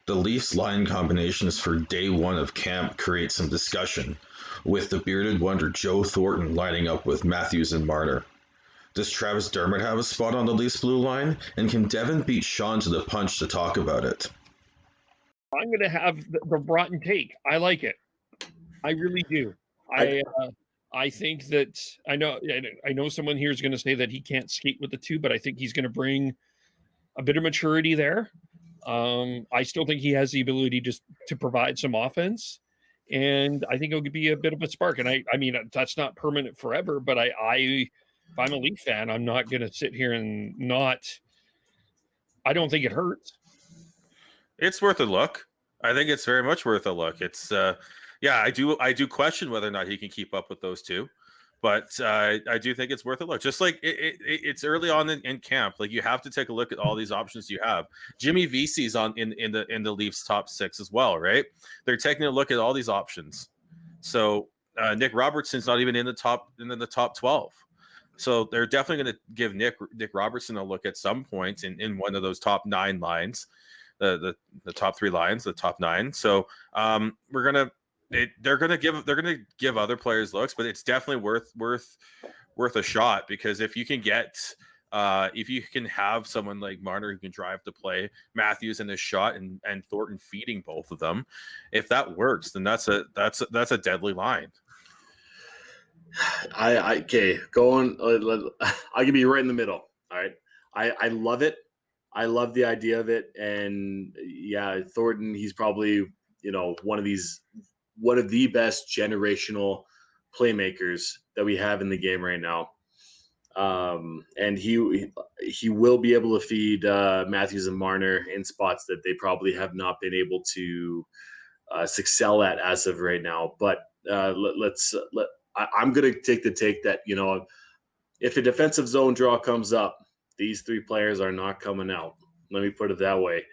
The Leafs line combinations for day one of camp create some discussion, with the bearded wonder Joe Thornton lining up with Matthews and Marner. Does Travis Dermott have a spot on the Leafs blue line? And can Devin beat Sean to the punch to talk about it? I'm going to have the rotten take. I like it. I really do. I I think that I know someone here is going to say that he can't skate with the two, but I think he's going to bring a bit of maturity there. I still think he has the ability to provide some offense, and I think it'll be a bit of a spark. And I mean, that's not permanent forever, but if I'm a Leaf fan, I'm not going to sit here and not. I don't think it hurts. It's worth a look. I think it's very much worth a look. It's I do question whether or not he can keep up with those two, but I do think it's worth a look. Just like it's early on in camp, like you have to take a look at all these options you have. Jimmy Vesey's in the Leafs top 6 as well, right? They're taking a look at all these options. So Nick Robertson's not even in the top 12. So they're definitely going to give Nick Robertson a look at some point in one of those top 9 lines, the top 3 lines, the top 9. So they're gonna give other players looks, but it's definitely worth a shot, because if you can have someone like Marner who can drive the play, Matthews in his shot, and Thornton feeding both of them, if that works, then that's a deadly line. I can be right in the middle. All right, I love it. I love the idea of it, and yeah, Thornton, he's probably one of the best generational playmakers that we have in the game right now. And he will be able to feed Matthews and Marner in spots that they probably have not been able to excel at as of right now. But I'm going to take the take that, if a defensive zone draw comes up, these 3 players are not coming out. Let me put it that way.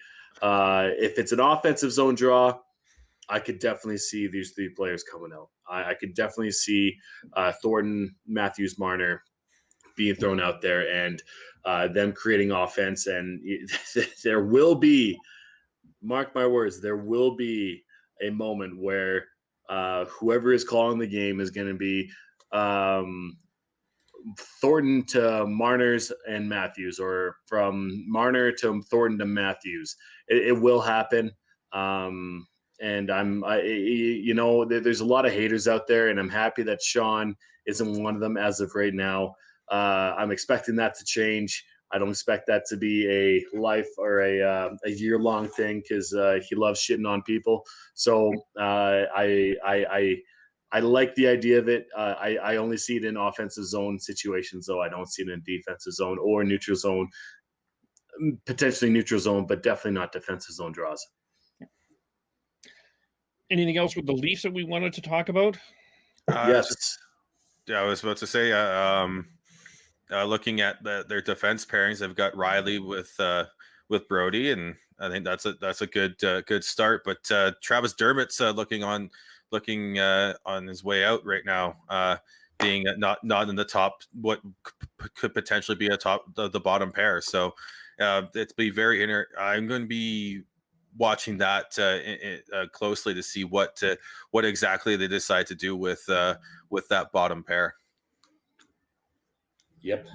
If it's an offensive zone draw, I could definitely see these 3 players coming out. I could definitely see Thornton, Matthews, Marner being thrown out there, and them creating offense. And there will be, mark my words, there will be a moment where whoever is calling the game is going to be Thornton to Marner's and Matthews, or from Marner to Thornton to Matthews. It will happen. And there's a lot of haters out there, and I'm happy that Sean isn't one of them as of right now. I'm expecting that to change. I don't expect that to be a life or a year-long thing, because he loves shitting on people. So I like the idea of it. I only see it in offensive zone situations, though. I don't see it in defensive zone or neutral zone, potentially neutral zone, but definitely not defensive zone draws. Anything else with the Leafs that we wanted to talk about? Yes. I was about to say, looking at their defense pairings, they've got Riley with Brody, and I think that's a good start. But Travis Dermott's looking on his way out right now, being not in the top, what could potentially be the bottom pair. So it's be very I'm going to be watching that closely to see what exactly they decide to do with that bottom pair. Yep.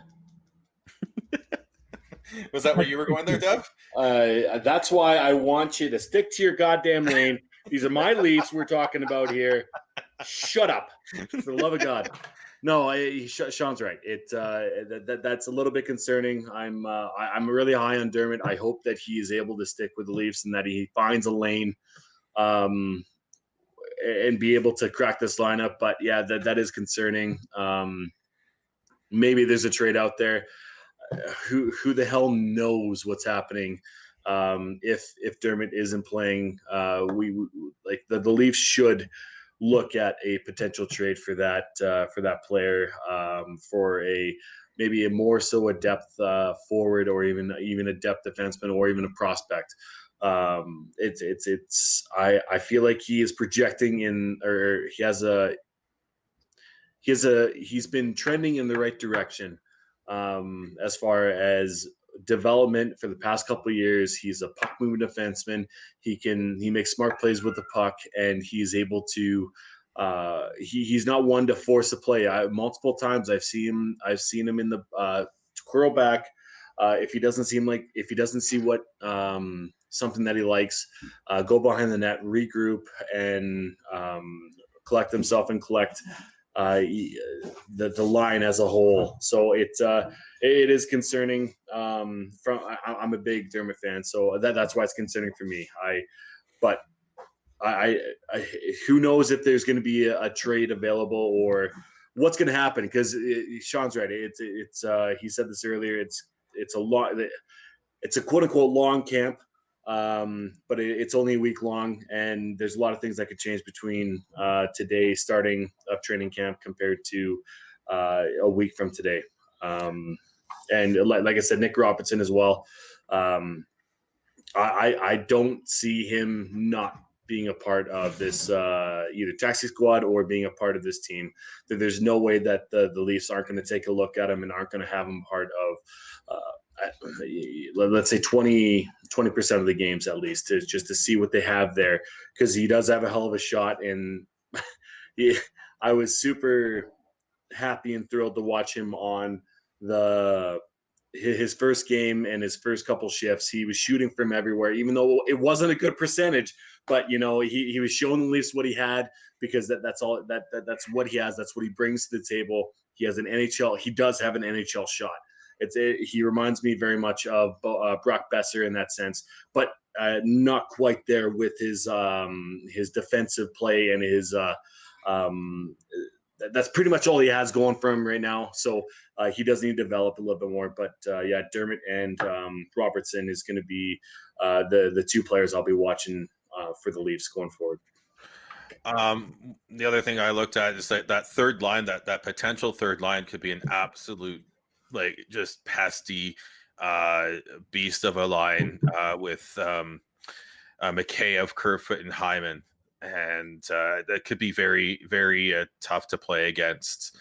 Was that where you were going there, Dev? That's why I want you to stick to your goddamn lane. These are my Leafs we're talking about here. Shut up, for the love of God. No, Sean's right. That's a little bit concerning. I'm really high on Dermott. I hope that he is able to stick with the Leafs and that he finds a lane, and be able to crack this lineup. But yeah, that is concerning. Maybe there's a trade out there. Who the hell knows what's happening? If Dermott isn't playing, we like the Leafs should look at a potential trade for that player, for maybe a more so a depth forward, or even a depth defenseman, or even a prospect. I feel like he is projecting he's been trending in the right direction, as far as development for the past couple of years. He's a puck moving defenseman. He makes smart plays with the puck, and he's able to. He's not one to force a play. Multiple times I've seen him in the curl back. If he doesn't see what something that he likes, go behind the net, regroup, and collect himself and collect the line as a whole. So it is concerning. I'm a big Dermott fan, so that's why it's concerning for me. But who knows if there's going to be a trade available or what's going to happen? Because Sean's right. It's he said this earlier. It's a quote unquote long camp, but it's only a week long, and there's a lot of things that could change between today starting of training camp compared to a week from today. And like I said, Nick Robertson as well. I don't see him not being a part of this either taxi squad or being a part of this team. There's no way that the Leafs aren't going to take a look at him and aren't going to have him part of let's say 20% of the games at least, just to see what they have there, because he does have a hell of a shot. And I was super happy and thrilled to watch him on his first game and his first couple shifts. He was shooting from everywhere, even though it wasn't a good percentage. But he was showing the Leafs what he had, because that's what he has. That's what he brings to the table. He has he does have an NHL shot. He reminds me very much of Brock Besser in that sense, but not quite there with his defensive play and his that's pretty much all he has going for him right now. So he does need to develop a little bit more. But Dermott and Robertson is going to be the two players I'll be watching for the Leafs going forward. The other thing I looked at is that third line, that potential third line could be an absolute just pesty beast of a line with Mikheyev, Kerfoot, and Hyman. And that could be very, very tough to play against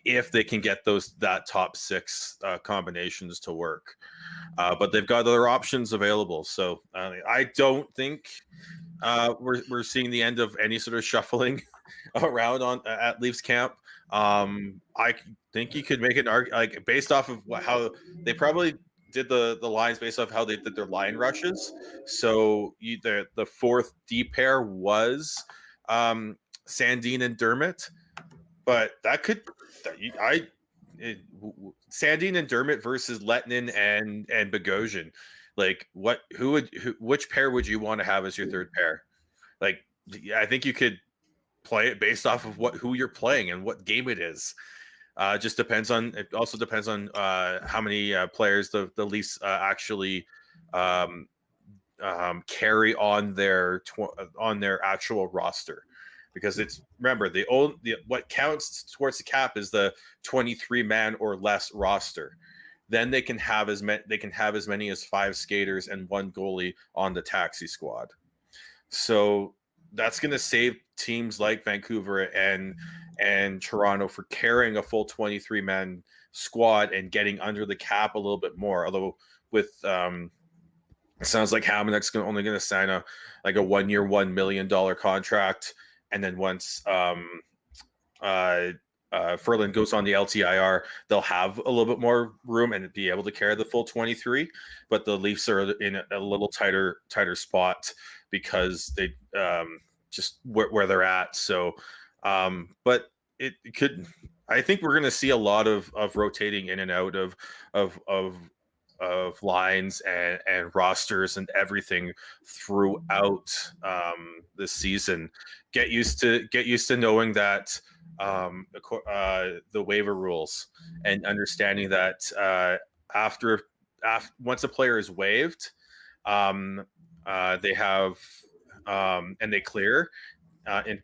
if they can get that top six combinations to work. But they've got other options available. So I don't think we're seeing the end of any sort of shuffling around at Leafs camp. I think you could make an argument, based off of how they probably did the lines, based off how they did their line rushes. So the fourth D pair was Sandin and Dermott, but that could Sandin and Dermott versus Lettinen and Bogosian. Which pair would you want to have as your third pair? I think you could play it based off of who you're playing and what game it is. It also depends on how many players the Leafs actually carry on their actual roster, because remember what counts towards the cap is the 23-man or less roster. Then they can have as many as 5 skaters and 1 goalie on the taxi squad. So that's going to save teams like Vancouver and Toronto for carrying a full 23-man squad and getting under the cap a little bit more. Although with it sounds like Hamanek's only going to sign a 1-year, $1 million contract, and then once Ferland goes on the LTIR, they'll have a little bit more room and be able to carry the full 23. But the Leafs are in a little tighter spot because they just where they're at. So, but it could. I think we're going to see a lot of rotating in and out of lines and rosters and everything throughout this season. Get used to knowing that the waiver rules, and understanding that after once a player is waived, they have and they clear, and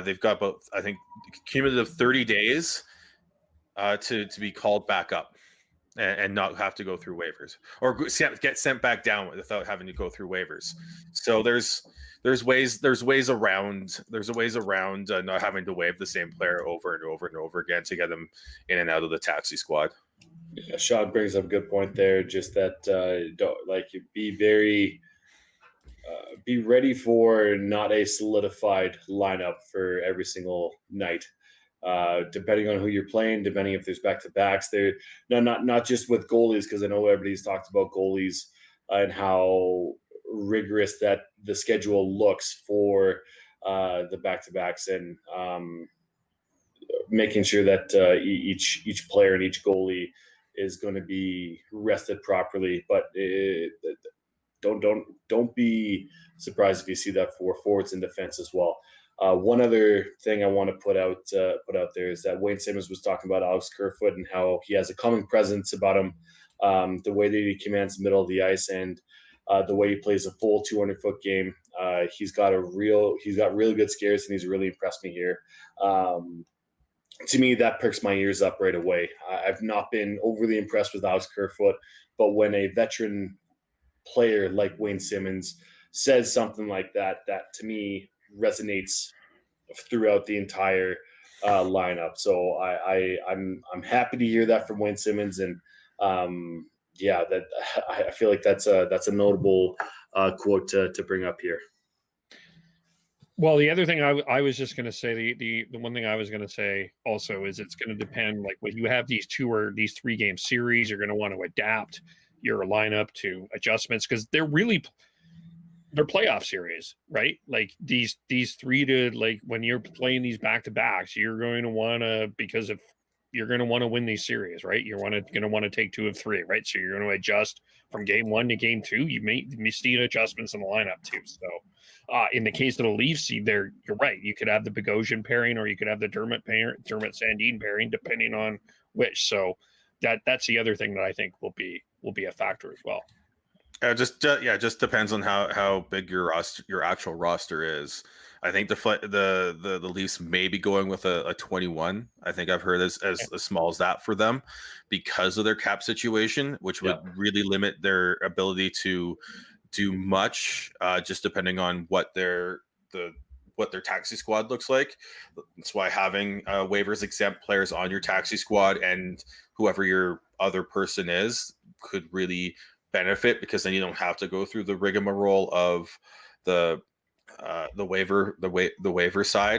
they've got about, I think, cumulative 30 days to be called back up and not have to go through waivers, or get sent back down without having to go through waivers. So there's ways around not having to waive the same player over and over and over again to get them in and out of the taxi squad. Yeah, Sean brings up a good point there. Just that, don't like you be ready for not a solidified lineup for every single night. Depending on who you're playing, depending if there's back to backs, there not just with goalies, because I know everybody's talked about goalies and how rigorous that the schedule looks for the back to backs, and making sure that each player and each goalie is going to be rested properly. But don't be surprised if you see that for forwards and defense as well. One other thing I want to put out there is that Wayne Simmons was talking about Alex Kerfoot and how he has a calming presence about him, the way that he commands the middle of the ice, and the way he plays a full 200-foot game. He's got really good scares, and he's really impressed me here. To me, that perks my ears up right away. I've not been overly impressed with Alex Kerfoot, but when a veteran player like Wayne Simmons says something like that, that to me resonates throughout the entire lineup. So I'm happy to hear that from Wayne Simmons, and that I feel like that's a notable quote to bring up here. Well, the other thing I was just going to say, the one thing I was going to say also is it's going to depend, like when you have these 3-game series, you're going to want to adapt your lineup to adjustments, because they're playoff series, right? Like these 3 to, like, when you're playing these back to backs, you're going to want to, because if you're going to want to win these series, right? You're going to want to take 2 of 3, right? So you're going to adjust from game 1 to game 2. You may see adjustments in the lineup too. So in the case of the Leafs, you're right. You could have the Bogosian pairing, or you could have the Dermott Sandin pairing, depending on which. So that's the other thing that I think will be a factor as well. Just depends on how big your actual roster is. I think the Leafs may be going with a 21. I think I've heard as small as that for them, because of their cap situation, which would really limit their ability to do much, just depending on what their taxi squad looks like. That's why having waivers exempt players on your taxi squad, and whoever your other person is, could really benefit, because then you don't have to go through the rigmarole of the waiver side.